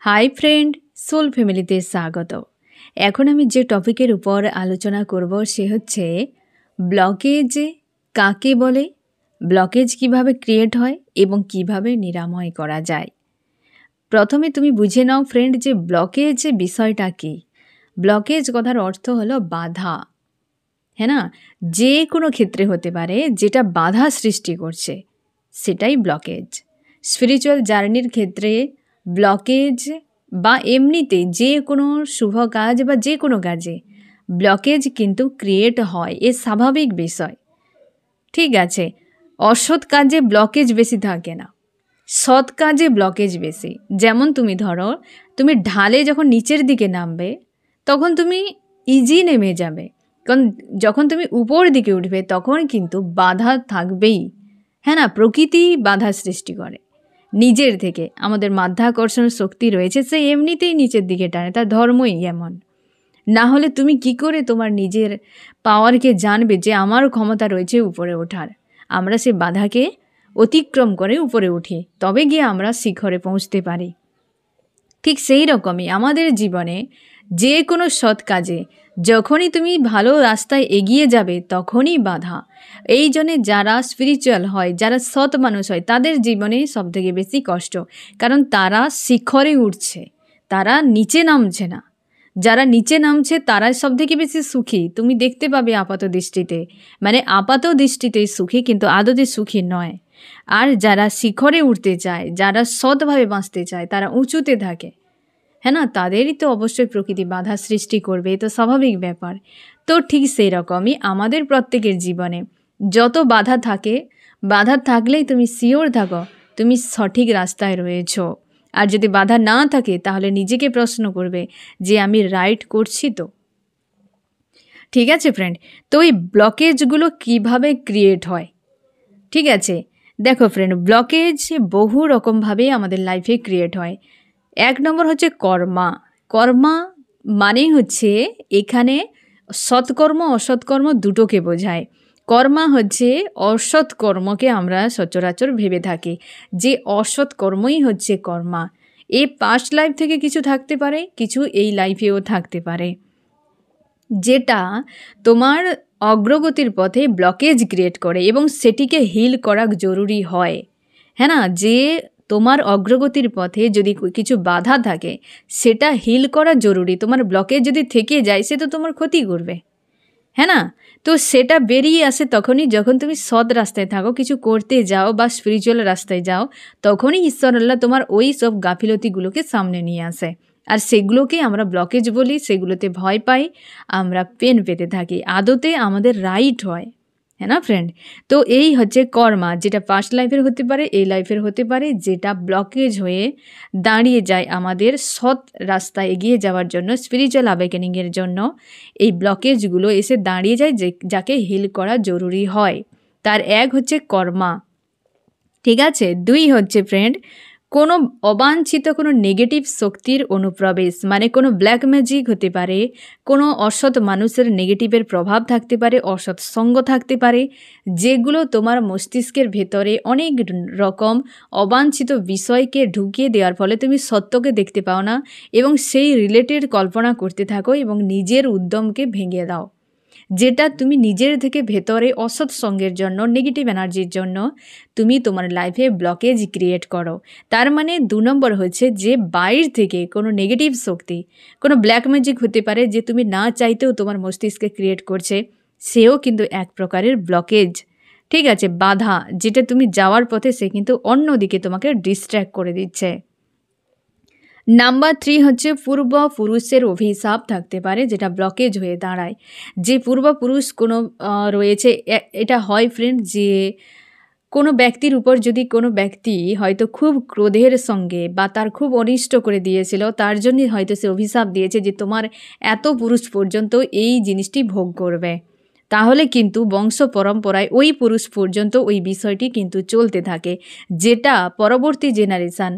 Hi friend, soul ফ্যামিলিতে স্বাগত। এখন আমি যে টপিকের উপর আলোচনা করব সে হচ্ছে ব্লকেজ কাকে বলে, ব্লকেজ কিভাবে ক্রিয়েট হয় এবং কিভাবে নিরাময় করা যায়। প্রথমে তুমি বুঝে নাও ফ্রেন্ড যে ব্লকেজ বিষয়টা কী। ব্লকেজ কথার অর্থ হলো বাধা, হ্যাঁ না? যে কোনো ক্ষেত্রে হতে পারে যেটা বাধা সৃষ্টি করছে, সেটাই ব্লকেজ। স্পিরিচুয়াল জার্নির ক্ষেত্রে ব্লকেজ বা এমনিতে যে কোনো শুভ কাজ বা যে কোনো কাজে ব্লকেজ কিন্তু ক্রিয়েট হয়, এ স্বাভাবিক বিষয়। ঠিক আছে, অসৎ কাজে ব্লকেজ বেশি থাকে না, সৎ কাজে ব্লকেজ বেশি। যেমন তুমি ধরো, তুমি ঢালে যখন নিচের দিকে নামবে তখন তুমি ইজি নেমে যাবে, কারণ যখন তুমি উপর দিকে উঠবে তখন কিন্তু বাধা থাকবেই, হ্যাঁ না? প্রকৃতি বাধা সৃষ্টি করে নিজের থেকে। আমাদের মাধ্যাকর্ষণ শক্তি রয়েছে, সে এমনিতেই নিচের দিকে টানে, তার ধর্মই এমন। না হলে তুমি কি করে তোমার নিজের পাওয়ারকে জানবে যে আমার ক্ষমতা রয়েছে উপরে ওঠার? আমরা সে বাধাকে অতিক্রম করে উপরে উঠি, তবে গিয়ে আমরা শিখরে পৌঁছতে পারি। ঠিক সেই রকমই আমাদের জীবনে যে কোনো সৎ কাজে যখনই তুমি ভালো রাস্তায় এগিয়ে যাবে তখনই বাধা। এই জন্যে যারা স্পিরিচুয়াল হয়, যারা সৎ মানুষ হয়, তাদের জীবনে সবথেকে বেশি কষ্ট, কারণ তারা শিখরে উঠছে, তারা নিচে নামছে না। যারা নিচে নামছে তারাই সবথেকে বেশি সুখী, তুমি দেখতে পাবে আপাত দৃষ্টিতে, মানে আপাত দৃষ্টিতে সুখী কিন্তু আদতে সুখী নয়। আর যারা শিখরে উঠতে চায়, যারা সৎভাবে বাঁচতে চায়, তারা উঁচুতে থাকে, হ্যাঁ না? তাদেরই তো অবশ্যই প্রকৃতি বাধা সৃষ্টি করবে, এ তো স্বাভাবিক ব্যাপার। তো ঠিক সেই রকমই আমাদের প্রত্যেকের জীবনে যত বাধা থাকে, বাধা থাকলেই তুমি শিওর থাকো তুমি সঠিক রাস্তায় রয়েছো। আর যদি বাধা না থাকে তাহলে নিজেকে প্রশ্ন করবে যে আমি রাইট করছি তো। ঠিক আছে ফ্রেন্ড, তো এই ব্লকেজগুলো কিভাবে ক্রিয়েট হয়? ঠিক আছে, দেখো ফ্রেন্ড, ব্লকেজ বহু রকমভাবে আমাদের লাইফে ক্রিয়েট হয়। এক নম্বর হচ্ছে কর্মা। কর্মা মানে হচ্ছে এখানে সৎকর্ম অসৎকর্ম দুটোকে বোঝায়। কর্মা হচ্ছে অসৎ কর্মকে আমরা সচরাচর ভেবে থাকি যে অসৎ কর্মই হচ্ছে কর্মা। এ পাস্ট লাইফ থেকে কিছু থাকতে পারে, কিছু এই লাইফেও থাকতে পারে, যেটা তোমার অগ্রগতির পথে ব্লকেজ ক্রিয়েট করে এবং সেটিকে হিল করা জরুরি হয়, হ্যাঁ না? যে তোমার অগ্রগতির পথে যদি কিছু বাধা থাকে সেটা হিল করা জরুরি। তোমার ব্লকেজ যদি থেকে যায় সে তো তোমার ক্ষতি করবে, হ্যাঁ না? তো সেটা বেরিয়ে আসে তখনই যখন তুমি সৎ রাস্তায় থাকো, কিছু করতে যাও বা স্পিরিচুয়াল রাস্তায় যাও, তখনই ঈশ্বর আল্লাহ তোমার ওই সব গাফিলতিগুলোকে সামনে নিয়ে আসে। আর সেগুলোকে আমরা ব্লকেজ বলি, সেগুলোতে ভয় পাই, আমরা পেন পেতে থাকি। আদতে আমাদের রাইট হয়, হ্যাঁ না ফ্রেন্ড? তো এই হচ্ছে কর্মা, যেটা পাস্ট লাইফের হতে পারে, এই লাইফের হতে পারে, যেটা ব্লকেজ হয়ে দাঁড়িয়ে যায় আমাদের সৎ রাস্তায় এগিয়ে যাওয়ার জন্য, স্পিরিচুয়াল অ্যাওয়েকেনিংয়ের জন্য। এই ব্লকেজগুলো এসে দাঁড়িয়ে যায় যাকে হিল করা জরুরি হয়। তার এক হচ্ছে কর্মা, ঠিক আছে? দুই হচ্ছে ফ্রেন্ড কোনো অবাঞ্ছিত কোনো নেগেটিভ শক্তির অনুপ্রবেশ, মানে কোনো ব্ল্যাক ম্যাজিক হতে পারে, কোনো অসৎ মানুষের নেগেটিভের প্রভাব থাকতে পারে, অসৎ সঙ্গ থাকতে পারে, যেগুলো তোমার মস্তিষ্কের ভেতরে অনেক রকম অবাঞ্ছিত বিষয়কে ঢুকিয়ে দেওয়ার ফলে তুমি সত্যকে দেখতে পাও না এবং সেই রিলেটেড কল্পনা করতে থাকো এবং নিজের উদ্যমকে ভেঙে দাও, যেটা তুমি নিজের থেকে ভেতরে অসৎ সঙ্গের জন্য, নেগেটিভ এনার্জির জন্য তুমি তোমার লাইফে ব্লকেজ ক্রিয়েট করো। তার মানে 2 নম্বর হচ্ছে যে বাইরে থেকে কোনো নেগেটিভ শক্তি, কোনো ব্ল্যাক ম্যাজিক হতে পারে যে তুমি না চাইতেও তোমার মস্তিষ্কে ক্রিয়েট করছে, সেও কিন্তু এক প্রকারের ব্লকেজ, ঠিক আছে? বাধা, যেটা তুমি যাওয়ার পথে সে কিন্তু অন্যদিকে তোমাকে ডিস্ট্র্যাক্ট করে দিচ্ছে। নাম্বার 3 হচ্ছে পূর্বপুরুষের অভিশাপ থাকতে পারে, যেটা ব্লকেজ হয়ে দাঁড়ায়। যে পূর্বপুরুষ কোনো রয়েছে, এটা হয় ফ্রেন্ড যে কোনো ব্যক্তির উপর যদি কোনো ব্যক্তি হয়তো খুব ক্রোধের সঙ্গে বা তার খুব অনিষ্ট করে দিয়েছিল, তার জন্যই হয়তো সে অভিশাপ দিয়েছে যে তোমার এত পুরুষ পর্যন্ত এই জিনিসটি ভোগ করবে, তাহলে কিন্তু বংশ পরম্পরায় ওই পুরুষ পর্যন্ত ওই বিষয়টি কিন্তু চলতে থাকে, যেটা পরবর্তী জেনারেশান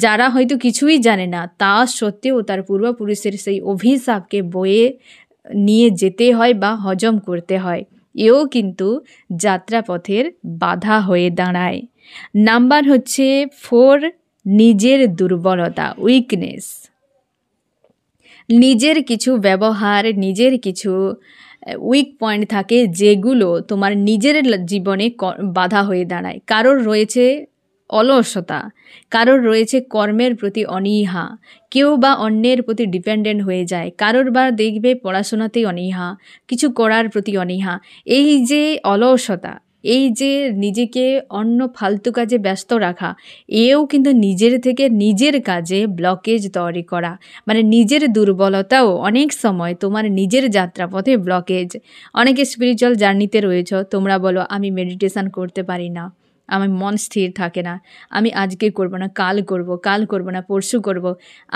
যারা হয়তো কিছুই জানে না তা সত্ত্বেও তার পূর্বপুরুষের সেই অভিশাপকে বয়ে নিয়ে যেতে হয় বা হজম করতে হয়। এও কিন্তু যাত্রাপথের বাধা হয়ে দাঁড়ায়। নাম্বার হচ্ছে 4 নিজের দুর্বলতা, উইকনেস, নিজের কিছু ব্যবহার, নিজের কিছু উইক পয়েন্ট থাকে যেগুলো তোমার নিজের জীবনে বাধা হয়ে দাঁড়ায়। কারোর রয়েছে অলসতা, কারোর রয়েছে কর্মের প্রতি অনীহা, কেউ বা অন্যের প্রতি ডিপেন্ডেন্ট হয়ে যায়, কারোর বা দেখবে পড়াশোনাতেই অনীহা, কিছু করার প্রতি অনীহা। এই যে অলসতা, এই যে নিজেকে অন্য ফালতু কাজে ব্যস্ত রাখা, এও কিন্তু নিজের থেকে নিজের কাজে ব্লকেজ তৈরি করা, মানে নিজের দুর্বলতাও অনেক সময় তোমার নিজের যাত্রাপথে ব্লকেজ। অনেকে স্পিরিচুয়াল জার্নিতে রয়েছ, তোমরা বলো আমি মেডিটেশান করতে পারি না, আমার মন স্থির থাকে না, আমি আজকে করব না, কাল করব, কাল করব না, পরশু করব,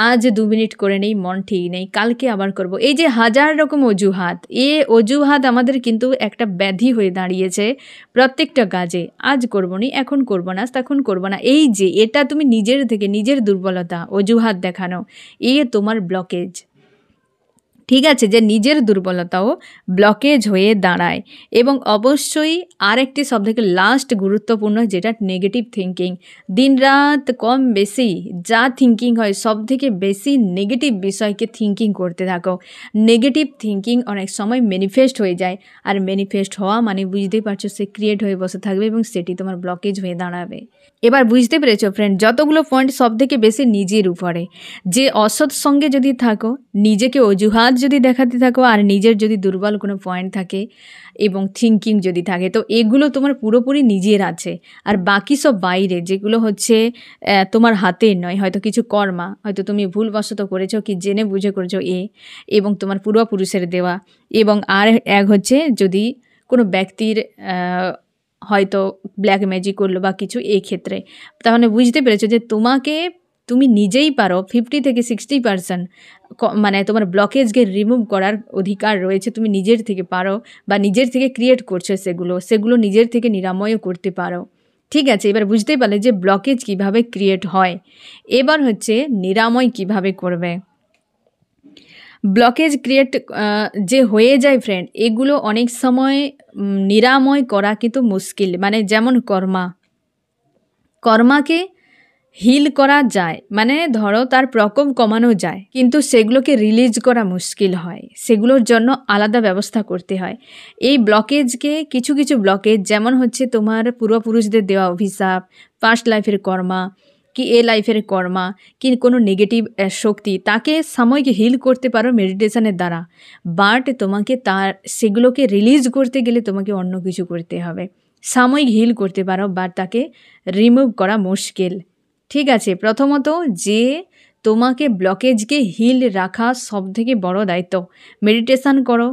আজ 2 মিনিট করে নেই, মন ঠিক নেই, কালকে আবার করব। এই যে হাজার রকম অজুহাত, এ অজুহাত আমাদের কিন্তু একটা ব্যাধি হয়ে দাঁড়িয়েছে প্রত্যেকটা কাজে। আজ করব নি, এখন করব না, তখন করব না, এই যে এটা তুমি নিজের থেকে নিজের দুর্বলতা, অজুহাত দেখানো, এ তোমার ব্লকেজ। ঠিক আছে, যে নিজের দুর্বলতাও ব্লকেজ হয়ে দাঁড়ায়। এবং অবশ্যই আরেকটি সবথেকে লাস্ট গুরুত্বপূর্ণ, যেটা নেগেটিভ থিঙ্কিং। দিনরাত কম বেশি যা থিঙ্কিং হয়, সব থেকে বেশি নেগেটিভ বিষয়কে থিঙ্কিং করতে থাকো। নেগেটিভ থিঙ্কিং অনেক সময় ম্যানিফেস্ট হয়ে যায়, আর ম্যানিফেস্ট হওয়া মানে বুঝতেই পারছো সে ক্রিয়েট হয়ে বসে থাকবে এবং সেটি তোমার ব্লকেজ হয়ে দাঁড়াবে। এবার বুঝতে পেরেছো ফ্রেন্ড, যতগুলো পয়েন্ট সব থেকে বেশি নিজের উপরে। যে অসৎ সঙ্গে যদি থাকো, নিজেকে অজুহাত যদি দেখাতে থাকো, আর নিজের যদি দুর্বল কোনো পয়েন্ট থাকে এবং থিঙ্কিং যদি থাকে, তো এগুলো তোমার পুরোপুরি নিজের আছে। আর বাকি সব বাইরে, যেগুলো হচ্ছে তোমার হাতে নয়, হয়তো কিছু কর্মা হয়তো তুমি ভুলবশত করেছো, কি জেনে বুঝে করেছো এবং তোমার পূর্বপুরুষের দেওয়া। এবং আর এক হচ্ছে যদি কোনো ব্যক্তির হয়তো ব্ল্যাক ম্যাজিক করলো বা কিছু, এই ক্ষেত্রে তাহলে বুঝতে পেরেছো যে তুমি নিজেই পারো 50 থেকে 60% মানে তোমার ব্লকেজকে রিমুভ করার অধিকার রয়েছে। তুমি নিজের থেকে পারো বা নিজের থেকে ক্রিয়েট করছো, সেগুলো নিজের থেকে নিরাময়ও করতে পারো। ঠিক আছে, এবার বুঝতেই পারলে যে ব্লকেজ কিভাবে ক্রিয়েট হয়। এবার হচ্ছে নিরাময় কিভাবে করবে। ব্লকেজ ক্রিয়েট যে হয়ে যায় ফ্রেন্ড, এগুলো অনেক সময় নিরাময় করা কিন্তু মুশকিল। মানে যেমন কর্মাকে হিল করা যায়, মানে ধরো তার প্রকোপ কমানো যায়, কিন্তু সেগুলোকে রিলিজ করা মুশকিল হয়, সেগুলোর জন্য আলাদা ব্যবস্থা করতে হয়। এই ব্লকেজকে কিছু কিছু ব্লকেজ, যেমন হচ্ছে তোমার পূর্বপুরুষদের দেওয়া অভিশাপ, পাস্ট লাইফের কর্মা, কি এ লাইফের কর্মা, কি কোনো নেগেটিভ শক্তি, তাকে সাময়িক হিল করতে পারো মেডিটেশনের দ্বারা। বাট তোমাকে সেগুলোকে রিলিজ করতে গেলে তোমাকে অন্য কিছু করতে হবে। সাময়িক হিল করতে পারো, বাট তাকে রিমুভ করা মুশকিল। ঠিক আছে, প্রথমত যে তোমাকে ব্লকেজকে হিল রাখা সবথেকে বড় দায়িত্ব। মেডিটেশান করো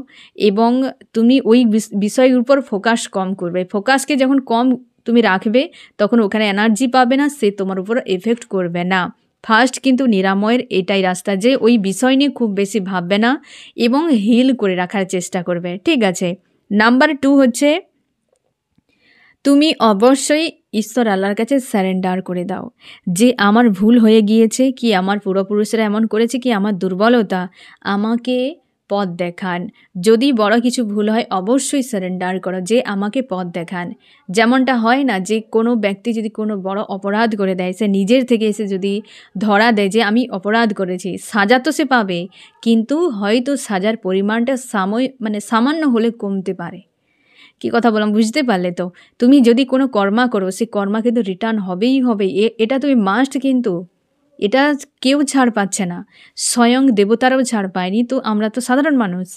এবং তুমি ওই বিষয়ের উপর ফোকাস কম করবে। ফোকাসকে যখন কম তুমি রাখবে, তখন ওখানে এনার্জি পাবে না, সে তোমার উপর এফেক্ট করবে না। ফার্স্ট কিন্তু নিরাময়ের এটাই রাস্তা, যে ওই বিষয় নিয়ে খুব বেশি ভাববে না এবং হিল করে রাখার চেষ্টা করবে। ঠিক আছে, নাম্বার 2 হচ্ছে তুমি অবশ্যই ঈশ্বর আল্লাহর কাছে স্যারেন্ডার করে দাও যে আমার ভুল হয়ে গিয়েছে, কি আমার পূর্বপুরুষরা এমন করেছে, কি আমার দুর্বলতা, আমাকে পথ দেখান। যদি বড় কিছু ভুল হয় অবশ্যই স্যারেন্ডার করো যে আমাকে পথ দেখান। যেমনটা হয় না যে কোনো ব্যক্তি যদি কোনো বড় অপরাধ করে দেয়, সে নিজের থেকে এসে যদি ধরা দেয় যে আমি অপরাধ করেছি, সাজা তো সে পাবে, কিন্তু হয়তো সাজার পরিমাণটা সামান্য হলে কমতে পারে। কি কথা বললাম বুঝতে পারলে তো? তুমি যদি কোনো কর্মা করো, সে কর্মা কিন্তু রিটার্ন হবেই হবে, এটা তুমি মাস্ট। কিন্তু এটা কেউ ছাড় পাচ্ছে না, স্বয়ং দেবতারাও ছাড় পায়নি, তো আমরা তো সাধারণ মানুষ,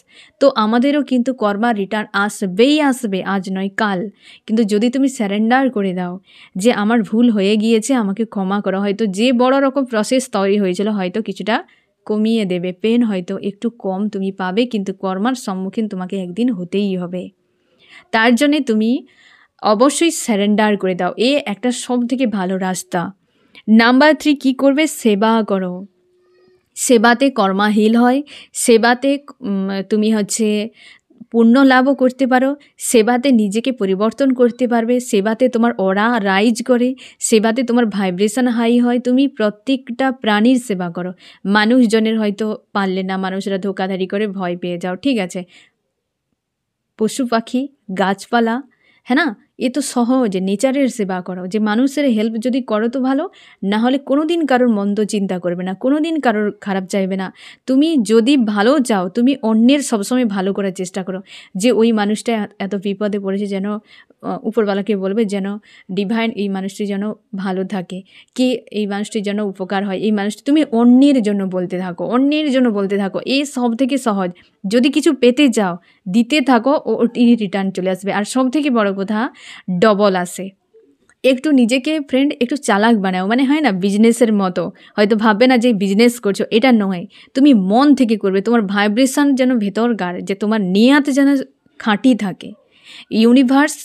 তো আমাদেরও কিন্তু কর্মা রিটার্ন আসবেই আসবে, আজ নয় কাল। কিন্তু যদি তুমি স্যারেন্ডার করে দাও যে আমার ভুল হয়ে গিয়েছে, আমাকে ক্ষমা করো, হয়তো যে বড় রকম প্রসেস তৈরি হয়েছিল হয়তো কিছুটা কমিয়ে দেবে, পেন হয়তো একটু কম তুমি পাবে, কিন্তু কর্মার সম্মুখীন তোমাকে একদিন হতেই হবে। তার জন্যে তুমি অবশ্যই স্যারেন্ডার করে দাও, এ একটা সব থেকে ভালো রাস্তা। নাম্বার 3 কী করবে? সেবা করো। সেবাতে কর্মাহিল হয়, সেবাতে তুমি হচ্ছে পুণ্য লাভও করতে পারো, সেবাতে নিজেকে পরিবর্তন করতে পারবে, সেবাতে তোমার অরা রাইজ করে, সেবাতে তোমার ভাইব্রেশন হাই হয়। তুমি প্রত্যেকটা প্রাণীর সেবা করো। মানুষজনের হয়তো পারলে না, মানুষরা ধোকাধারি করে ভয় পেয়ে যাও, ঠিক আছে, পশু পাখি গাছপালা, হ্যাঁ না, এ তো সহজ, নেচারের সেবা করো, যে মানুষের হেল্প যদি করো তো ভালো, না হলে কোনো দিন কারোর মন্দ চিন্তা করবে না, কোনো দিন কারোর খারাপ চাইবে না। তুমি যদি ভালো চাও, তুমি অন্যের সবসময় ভালো করার চেষ্টা করো, যে ওই মানুষটা এত বিপদে পড়েছে, যেন উপরওয়ালাকে বলবে যেন ডিভাইন এই মানুষটি যেন ভালো থাকে, কি এই মানুষটির যেন উপকার হয়, এই মানুষটি তুমি অন্যের জন্য বলতে থাকো, অন্যের জন্য বলতে থাকো। এই সব থেকে সহজ। যদি কিছু পেতে চাও, দিতে থাকো, ওটি রিটার্ন চলে আসবে। আর সব থেকে বড় কথা, ডবল আসে। একটু নিজেকে ফ্রেন্ড একটু চালাক বানাও, মানে হয় না বিজনেসের মতো, হয়তো ভাববে না যে বিজনেস করছো, এটা নয়, তুমি মন থেকে করবে। তোমার ভাইব্রেশন যেন ভেতরকার, যে তোমার নিয়াত যেন খাঁটি থাকে। ইউনিভার্স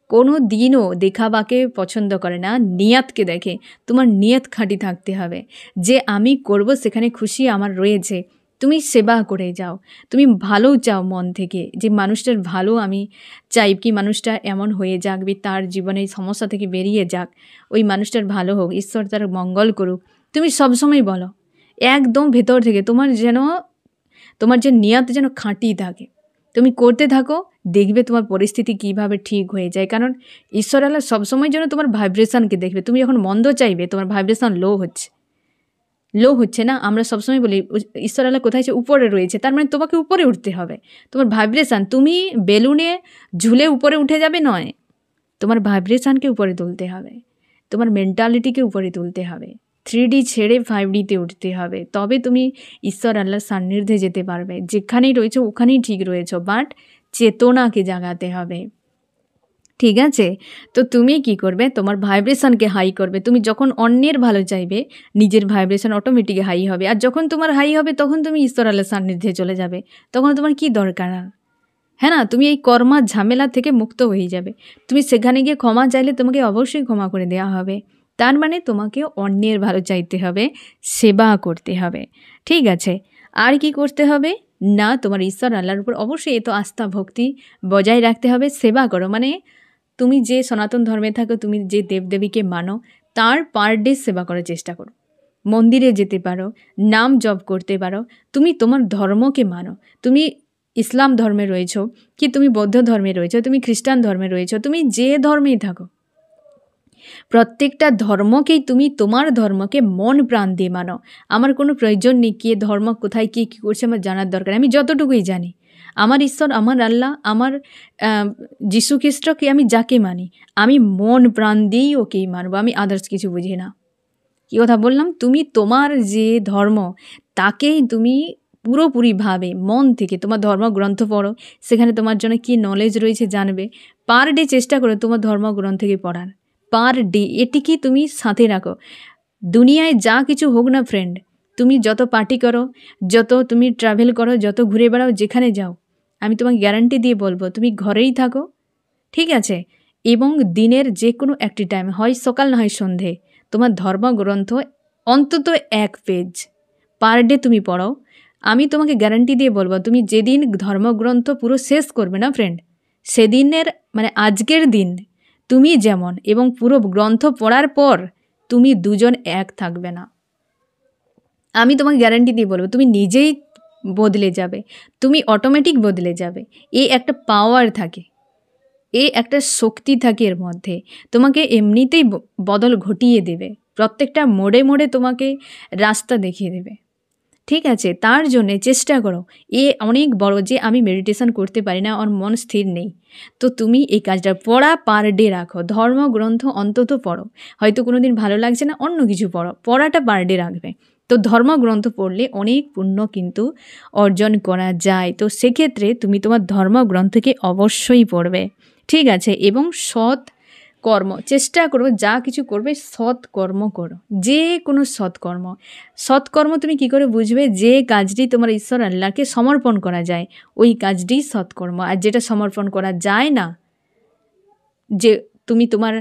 কোনো দিনও দেখাবাকে পছন্দ করে না, নিয়াতকে দেখে। তোমার নিয়ত খাঁটি থাকতে হবে, যে আমি করব, সেখানে খুশি আমার রয়েছে। তুমি সেবা করে যাও, তুমি ভালো চাও মন থেকে, যে মানুষটার ভালো আমি চাই, কি মানুষটা এমন হয়ে যাক, তার জীবনে এই সমস্যা থেকে বেরিয়ে যাক, ওই মানুষটার ভালো হোক, ঈশ্বর তার মঙ্গল করুক। তুমি সবসময় বলো একদম ভেতর থেকে, তোমার যে নিয়ত যেন খাঁটি থাকে। তুমি করতে থাকো, দেখবে তোমার পরিস্থিতি কিভাবে ঠিক হয়ে যায়। কারণ ঈশ্বর আল্লাহ সবসময় যেন তোমার ভাইব্রেশনকে দেখবে। তুমি যখন মন্দ চাইবে, তোমার ভাইব্রেশন লো হচ্ছে না। আমরা সবসময় বলি ঈশ্বর আল্লাহ কোথায় আছে, উপরে রয়েছে, তার মানে তোমাকে উপরে উঠতে হবে। তোমার ভাইব্রেশন, তুমি বেলুনে ঝুলে উপরে উঠে যাবে নয়, তোমার ভাইব্রেশনকে উপরে তুলতে হবে, তোমার মেন্টালিটিকে উপরে তুলতে হবে। 3D ছেড়ে 5Dতে উঠতে হবে, তবে তুমি ঈশ্বর আল্লাহর সান্নিধ্যে যেতে পারবে। যেখানেই রয়েছো ওখানেই ঠিক রয়েছো, বাট চেতনাকে জাগাতে হবে। ঠিক আছে? তো তুমি কি করবে, তোমার ভাইব্রেশনকে হাই করবে। তুমি যখন অন্যের ভালো চাইবে, নিজের ভাইব্রেশন অটোমেটিক হাই হবে। আর যখন তোমার হাই হবে, তখন তুমি ঈশ্বর আল্লাহর সান্নিধ্যে চলে যাবে। তখন তোমার কি দরকার আর, হ্যাঁ না? তুমি এই কর্মা ঝামেলা থেকে মুক্ত হয়ে যাবে। তুমি সেখানে গিয়ে ক্ষমা চাইলে তোমাকে অবশ্যই ক্ষমা করে দেওয়া হবে। তার মানে তোমাকে অন্যের ভালো চাইতে হবে, সেবা করতে হবে। ঠিক আছে? আর কি করতে হবে না, তোমার ঈশ্বর আল্লাহর উপর অবশ্যই এত আস্থা ভক্তি বজায় রাখতে হবে। সেবা করো, মানে তুমি যে সনাতন ধর্মে থাকো, তুমি যে দেবদেবীকে মানো, তার পার ডে সেবা করার চেষ্টা করো। মন্দিরে যেতে পারো, নাম জপ করতে পারো। তুমি তোমার ধর্মকে মানো। তুমি ইসলাম ধর্মে রয়েছো, কি তুমি বৌদ্ধ ধর্মে রয়েছো, তুমি খ্রিস্টান ধর্মে রয়েছো, তুমি যে ধর্মেই থাকো, প্রত্যেকটা ধর্মকেই তুমি তোমার ধর্মকে মন প্রাণ দিয়ে মানো। আমার কোনো প্রয়োজন নেই কে ধর্ম কোথায় কে কী করছে আমার জানার দরকার। আমি যতটুকুই জানি, আমার ঈশ্বর, আমার আল্লাহ, আমার যীশু খ্রিস্টকে আমি যাকে মানি, আমি মন প্রাণ দিয়েই ওকেই মানবো। আমি আদার্স কিছু বুঝি না। কী কথা বললাম? তুমি তোমার যে ধর্ম, তাকেই তুমি পুরোপুরিভাবে মন থেকে তোমার ধর্মগ্রন্থ পড়ো, সেখানে তোমার জন্য কী নলেজ রয়েছে জানবে। পার ডে চেষ্টা করো তোমার ধর্মগ্রন্থকে পড়ার, পার ডে এটিকে তুমি সাথে রাখো। দুনিয়ায় যা কিছু হোক না ফ্রেন্ড, তুমি যত পার্টি করো, যত তুমি ট্রাভেল করো, যত ঘুরে বেড়াও, যেখানে যাও, আমি তোমাকে গ্যারান্টি দিয়ে বলবো, তুমি ঘরেই থাকো, ঠিক আছে? এবং দিনের যে কোনো একটি টাইম, হয় সকাল না হয় সন্ধে, তোমার ধর্মগ্রন্থ অন্তত 1 পেজ পার ডে তুমি পড়ো। আমি তোমাকে গ্যারান্টি দিয়ে বলবো, তুমি যেদিন ধর্মগ্রন্থ পুরো শেষ করবে না ফ্রেন্ড, সেদিনের মানে আজকের দিন তুমি যেমন, এবং পুরো গ্রন্থ পড়ার পর তুমি দুজন এক থাকবে না। আমি তোমাকে গ্যারান্টি দিয়ে বলবো, তুমি নিজেই বদলে যাবে, তুমি অটোমেটিক বদলে যাবে। এই একটা পাওয়ার থাকে, এই একটা শক্তি থাকে এর মধ্যে, তোমাকে এমনিতেই বদল ঘটিয়ে দেবে। প্রত্যেকটা মোড়ে মোড়ে তোমাকে রাস্তা দেখিয়ে দেবে। ঠিক আছে? তার জন্যে চেষ্টা করো। অনেক বড়, যে আমি মেডিটেশন করতে পারি না, আমার মন স্থির নেই, তো তুমি এই কাজটা পড়া পার ডে রাখো, ধর্মগ্রন্থ অন্তত পড়ো। হয়তো কোনো দিন ভালো লাগছে না, অন্য কিছু পড়ো, পড়াটা পার ডে রাখবে। তো ধর্মগ্রন্থ পড়লে অনেক পুণ্য কিন্তু অর্জন করা যায়। তো সেক্ষেত্রে তুমি তোমার ধর্মগ্রন্থকে অবশ্যই পড়বে, ঠিক আছে? এবং সৎ কর্ম চেষ্টা করো, যা কিছু করবে সৎ কর্ম করো, যে কোনো সৎকর্ম তুমি কি করে বুঝবে? যে কাজটি তোমার ঈশ্বর আল্লাহকে সমর্পণ করা যায়, ওই কাজটি সৎকর্ম। আর যেটা সমর্পণ করা যায় না, যে তুমি তোমার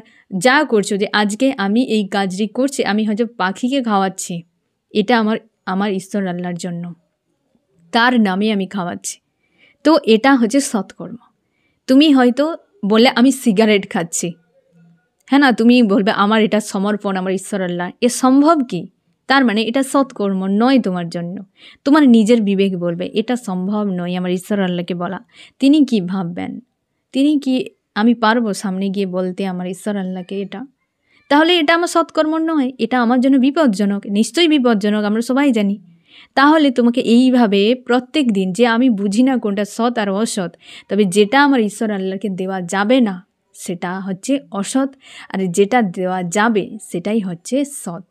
যা করছো, যে আজকে আমি এই কাজটি করছি, আমি হয়তো পাখিকে খাওয়াচ্ছি, এটা আমার ঈশ্বর আল্লাহর জন্য, তার নামে আমি খাওয়াচ্ছি, তো এটা হচ্ছে সৎকর্ম। তুমি হয়তো বলে আমি সিগারেট খাচ্ছি, হ্যাঁ না, তুমি বলবে আমার এটা সমর্পণ আমার ঈশ্বর আল্লাহ, এ সম্ভব কি? তার মানে এটা সৎকর্ম নয় তোমার জন্য। তোমার নিজের বিবেক বলবে এটা সম্ভব নয় আমার ঈশ্বর আল্লাহকে বলা। তিনি কি ভাববেন, তিনি কি আমি পারবো সামনে গিয়ে বলতে আমার ঈশ্বর আল্লাহকে এটা, তাহলে এটা আমার সৎকর্ম নয়, এটা আমার জন্য বিপজ্জনক, নিশ্চয়ই বিপজ্জনক, আমরা সবাই জানি। তাহলে তোমাকে এইভাবে প্রত্যেক দিন, যে আমি বুঝি না কোনটা সৎ আর অসৎ, তবে যেটা আমার ঈশ্বর আল্লাহকে দেওয়া যাবে না সেটা হচ্ছে অসৎ, আর যেটা দেওয়া যাবে সেটাই হচ্ছে সৎ।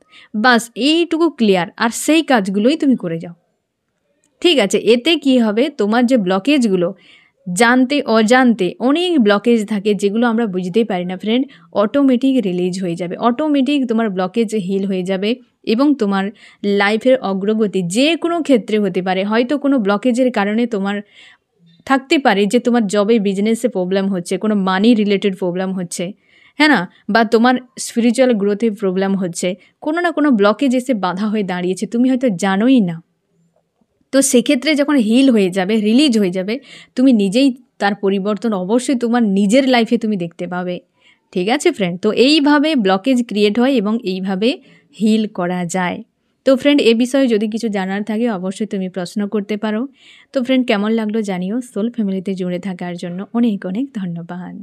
বাস এইটুকু ক্লিয়ার, আর সেই কাজগুলোই তুমি করে যাও। ঠিক আছে, এতে কি হবে, তোমার যে ব্লকেজগুলো, জানতে অজান্তে অনেক ব্লকেজ থাকে যেগুলো আমরা বুঝতেই পারি না ফ্রেন্ড, অটোমেটিক রিলিজ হয়ে যাবে, অটোমেটিক তোমার ব্লকেজ হিল হয়ে যাবে, এবং তোমার লাইফের অগ্রগতি যে কোনো ক্ষেত্রে হতে পারে। হয়তো কোনো ব্লকেজের কারণে তোমার থাকতে পারে যে তোমার জবে বিজনেসে প্রবলেম হচ্ছে, কোনো মানি রিলেটেড প্রবলেম হচ্ছে, হ্যাঁ না, বা তোমার স্পিরিচুয়াল গ্রোথে প্রবলেম হচ্ছে, কোনো না কোনো ব্লকেজ এসে বাধা হয়ে দাঁড়িয়েছে, তুমি হয়তো জানোই না। তো সেক্ষেত্রে যখন হিল হয়ে যাবে, রিলিজ হয়ে যাবে, তুমি নিজেই তার পরিবর্তন অবশ্যই তোমার নিজের লাইফে তুমি দেখতে পাবে। ঠিক আছে ফ্রেন্ড, তো এইভাবে ব্লকেজ ক্রিয়েট হয় এবং এইভাবে হিল করা যায়। তো ফ্রেন্ড, এ বিষয়ে যদি কিছু জানার থাকে অবশ্যই তুমি প্রশ্ন করতে পারো। তো ফ্রেন্ড, কেমন লাগলো জানিও। সোল ফ্যামিলিতে জুড়ে থাকার জন্য অনেক অনেক ধন্যবাদ।